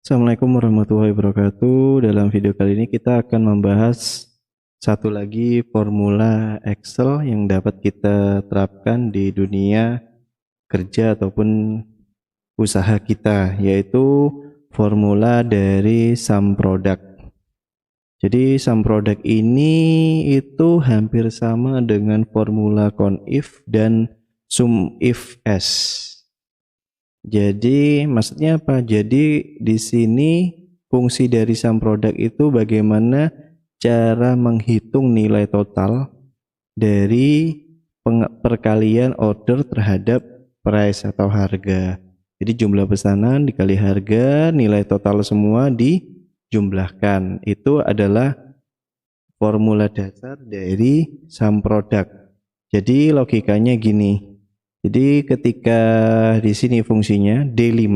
Assalamualaikum warahmatullahi wabarakatuh. Dalam video kali ini kita akan membahas satu lagi formula Excel yang dapat kita terapkan di dunia kerja ataupun usaha kita, yaitu formula dari sum product. Jadi sum product ini itu hampir sama dengan formula CONIF dan SUMIF-S. Jadi maksudnya apa? Jadi di sini fungsi dari sum product itu bagaimana cara menghitung nilai total dari perkalian order terhadap price atau harga. Jadi jumlah pesanan dikali harga, nilai total semua dijumlahkan. Itu adalah formula dasar dari sum product. Jadi logikanya gini. Jadi ketika di sini fungsinya D5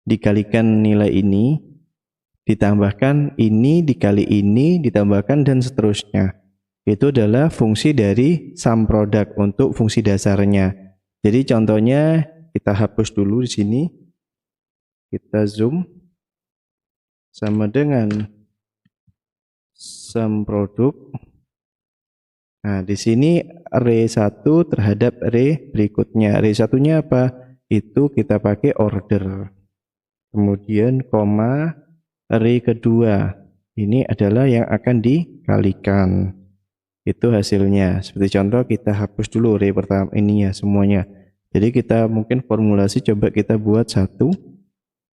dikalikan nilai ini, ditambahkan ini dikali ini, ditambahkan dan seterusnya. Itu adalah fungsi dari sum product untuk fungsi dasarnya. Jadi contohnya kita hapus dulu di sini. Kita zoom sama dengan sum product. Nah, di sini array 1 terhadap array berikutnya. Array satunya apa? Itu kita pakai order. Kemudian koma array kedua. Ini adalah yang akan dikalikan. Itu hasilnya. Seperti contoh kita hapus dulu array pertama ini ya semuanya. Jadi kita mungkin formulasi coba kita buat satu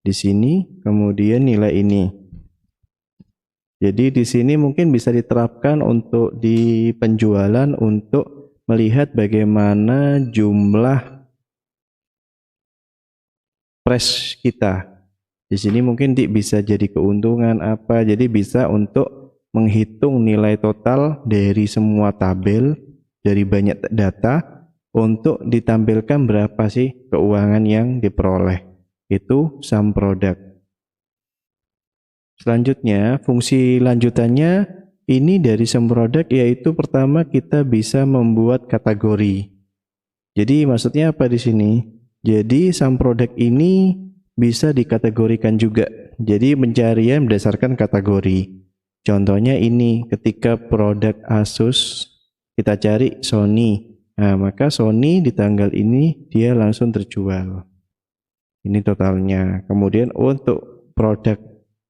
di sini, kemudian nilai ini. Jadi di sini mungkin bisa diterapkan untuk di penjualan untuk melihat bagaimana jumlah price kita. Di sini mungkin bisa jadi keuntungan apa. Jadi bisa untuk menghitung nilai total dari semua tabel, dari banyak data untuk ditampilkan berapa sih keuangan yang diperoleh. Itu sum product. Selanjutnya, fungsi lanjutannya ini dari sum product yaitu pertama kita bisa membuat kategori. Jadi maksudnya apa di sini? Jadi sum product ini bisa dikategorikan juga. Jadi pencarian berdasarkan kategori. Contohnya ini ketika produk Asus kita cari Sony. Nah, maka Sony di tanggal ini dia langsung terjual. Ini totalnya. Kemudian untuk produk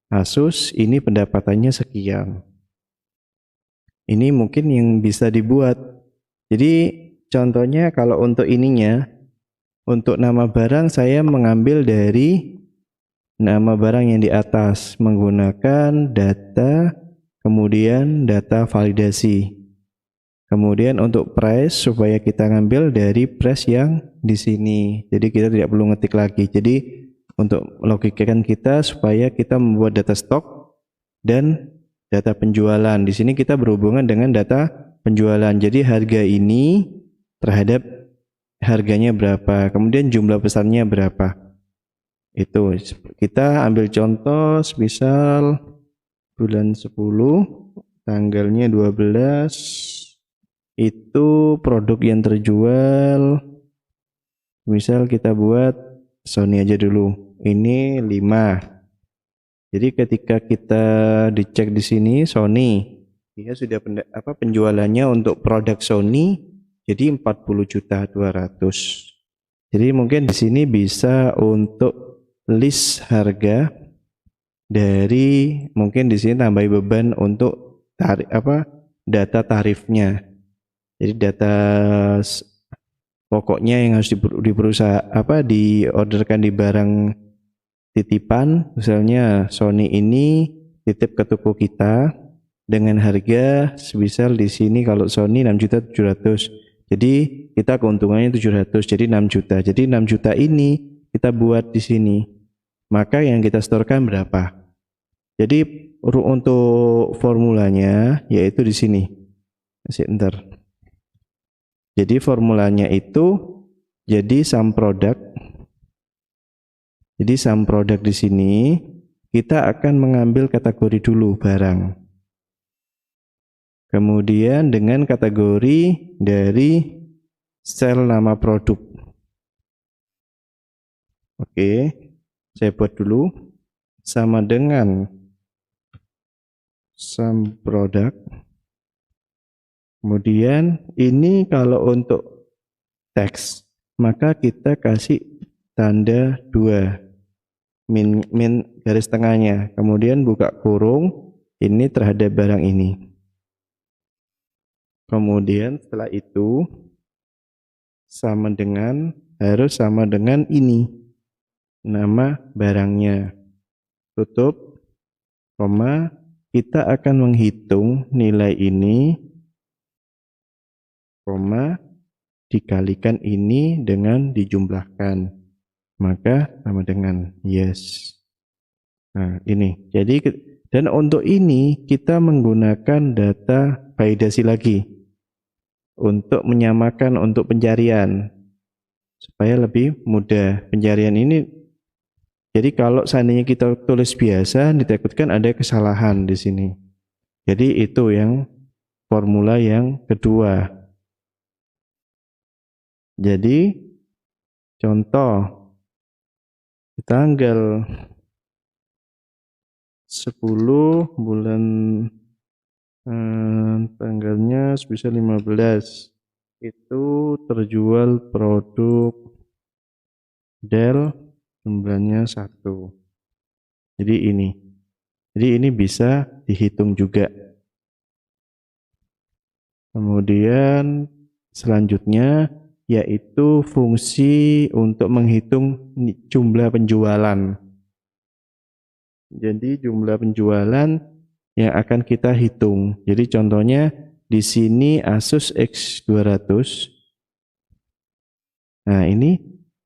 Asus ini pendapatannya sekian. Ini mungkin yang bisa dibuat. Jadi contohnya kalau untuk ininya, untuk nama barang saya mengambil dari nama barang yang di atas menggunakan data, kemudian data validasi. Kemudian untuk price supaya kita ngambil dari price yang di sini. Jadi kita tidak perlu ngetik lagi. Jadi untuk melogikakan kita supaya kita membuat data stok dan data penjualan. Di sini kita berhubungan dengan data penjualan. Jadi harga ini terhadap harganya berapa, kemudian jumlah pesannya berapa. Itu kita ambil contoh misal bulan 10 tanggalnya 12 itu produk yang terjual misal kita buat Sony aja dulu. Ini 5. Jadi ketika kita dicek di sini Sony, dia sudah penjualannya untuk produk Sony jadi 40.200.000. Jadi mungkin di sini bisa untuk list harga dari mungkin di sini tambahi beban untuk data tarifnya. Jadi data pokoknya yang harus di perusahaan diorderkan di barang titipan, misalnya Sony ini titip ke toko kita dengan harga sebesar di sini kalau Sony 6.700.000. Jadi kita keuntungannya 700, jadi 6 juta. Jadi 6 juta ini kita buat di sini. Maka yang kita setorkan berapa? Jadi untuk formulanya yaitu di sini. Sebentar. Jadi formulanya itu jadi sum product. Jadi sum product di sini kita akan mengambil kategori dulu barang. Kemudian dengan kategori dari sel nama produk. Oke, saya buat dulu. sama dengan sum product. Kemudian ini kalau untuk teks, maka kita kasih tanda 2 min garis tengahnya, kemudian buka kurung ini terhadap barang ini. Kemudian setelah itu harus sama dengan ini, nama barangnya, tutup, koma, kita akan menghitung nilai ini, koma, dikalikan ini dengan dijumlahkan, maka sama dengan yes. Nah ini, jadi dan untuk ini kita menggunakan data validasi lagi untuk menyamakan untuk pencarian supaya lebih mudah pencarian ini. Jadi kalau seandainya kita tulis biasa, ditakutkan ada kesalahan di sini. Jadi itu yang formula yang kedua. Jadi contoh tanggal 10 bulan tanggalnya bisa 15 itu terjual produk Dell jumlahnya 1. Jadi ini bisa dihitung juga. Kemudian selanjutnya yaitu fungsi untuk menghitung jumlah penjualan. Jadi jumlah penjualan yang akan kita hitung. Jadi contohnya di sini Asus X200. Nah, ini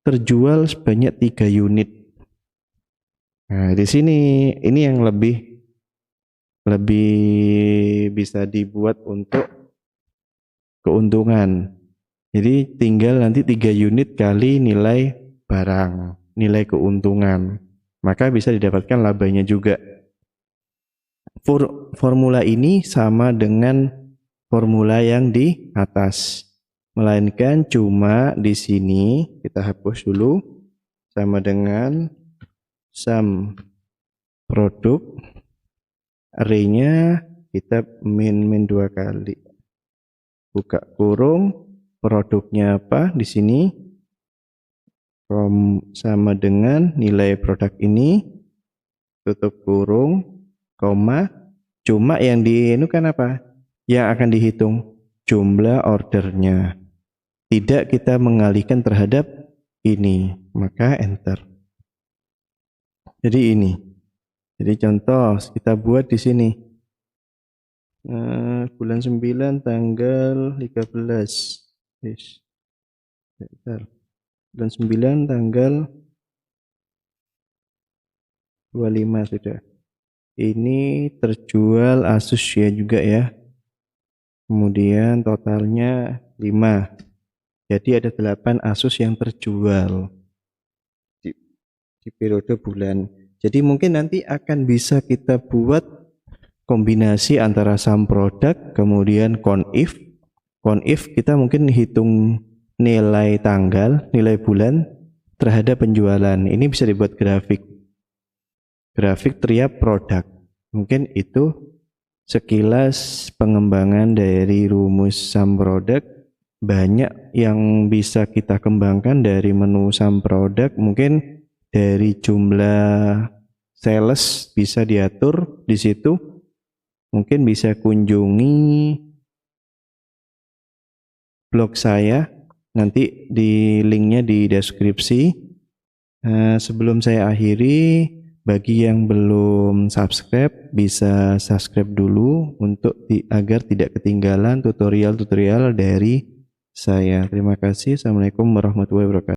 terjual sebanyak 3 unit. Nah, di sini ini yang lebih bisa dibuat untuk keuntungan. Jadi tinggal nanti 3 unit kali nilai barang, nilai keuntungan. Maka bisa didapatkan labanya juga. Formula ini sama dengan formula yang di atas. Melainkan cuma di sini kita hapus dulu sama dengan sum produk, array-nya kita min 2 kali. Buka kurung, produknya apa di sini? Sama dengan nilai produk ini, tutup kurung, koma, cuma yang kan apa? Yang akan dihitung jumlah ordernya. Tidak kita mengalihkan terhadap ini, maka enter. Jadi ini. Jadi contoh kita buat di sini. Bulan 9 tanggal 13. Bentar. Bulan 9 tanggal 25 sudah. Ini terjual Asus ya juga ya. Kemudian totalnya 5. Jadi ada 8 Asus yang terjual di periode bulan. Jadi mungkin nanti akan bisa kita buat kombinasi antara sum product kemudian conif. Conif kita mungkin hitung nilai tanggal, nilai bulan terhadap penjualan. Ini bisa dibuat grafik tiap produk. Mungkin itu sekilas pengembangan dari rumus sum product. Banyak yang bisa kita kembangkan dari menu sum product. Mungkin dari jumlah sales bisa diatur di situ. Mungkin bisa kunjungi blog saya, nanti di linknya di deskripsi. Sebelum saya akhiri, bagi yang belum subscribe bisa subscribe dulu untuk agar tidak ketinggalan tutorial-tutorial dari saya. Terima kasih. Assalamualaikum warahmatullahi wabarakatuh.